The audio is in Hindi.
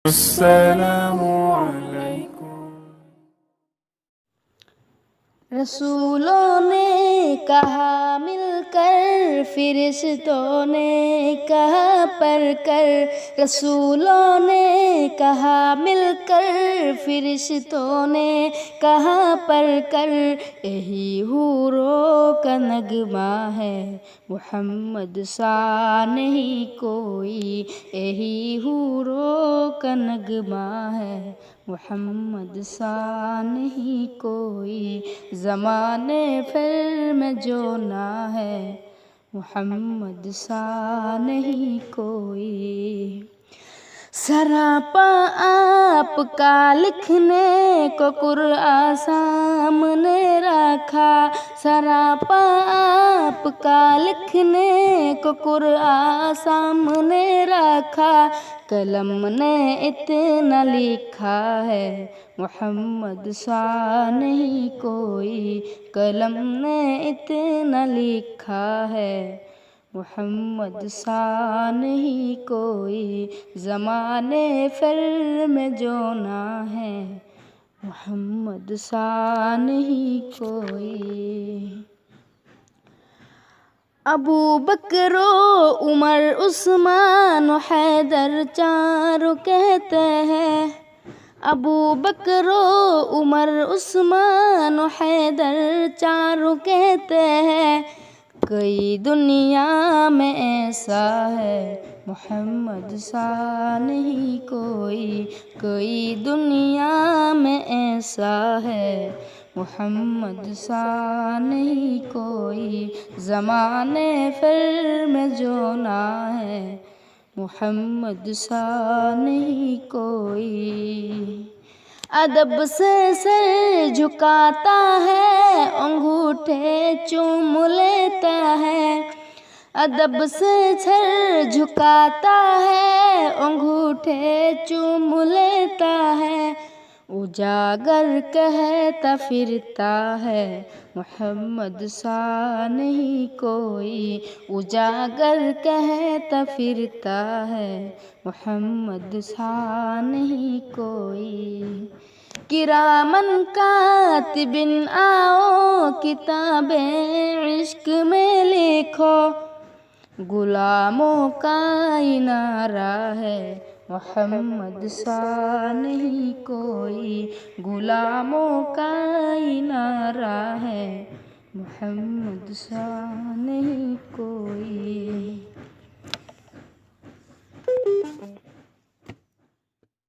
अस्सलामु अलैकुम। रसूलों ने कहा मिलकर, फिरिश्तों ने कहा पढ़कर। रसूलों ने कहा मिलकर, फिरिश्तों ने कहा पढ़कर। यही हूरों का नगमा है, मुहम्मद सा नहीं कोई। यही हूरों का नगमा है, मुहम्मद सा नहीं कोई। ज़माने फिर में जो ना है, मुहम्मद सा नहीं कोई। सरापा आपका लिखने को कुरआन सामने रखा। सरापा आपका लिखने को कुरआन सामने रखा। कलम ने इतना लिखा है, मुहम्मद सा नहीं कोई। कलम ने इतना लिखा है, मुहम्मद सा नहीं कोई। ज़माने फिर में जो ना है, मुहम्मद सा नहीं कोई। अबू बकरो उमर उस्मान हैदर चारों कहते हैं। अबू बकरो उमर उस्मान हैदर चारों कहते हैं। कई दुनिया में ऐसा है, मुहम्मद सा नहीं कोई। कई दुनिया में ऐसा है, मुहम्मद सा नहीं कोई। ज़माने फिर में जो ना है, मुहम्मद सा नहीं कोई। अदब से सर झुकाता है, अंगूठे चूम लेता है। अदब से सर झुकाता है, अंगूठे चूम लेता है। उजागर कहता फिरता है, मुहम्मद सा नहीं कोई। उजागर कहता फिरता है, मुहम्मद सा नहीं कोई। किरामन कातिबिन आओ, किताबें इश्क में लिखो। गुलामों का इनारा है, मुहम्मद सा नहीं कोई। गुलामों का इनारा है, मुहम्मद सा नहीं कोई।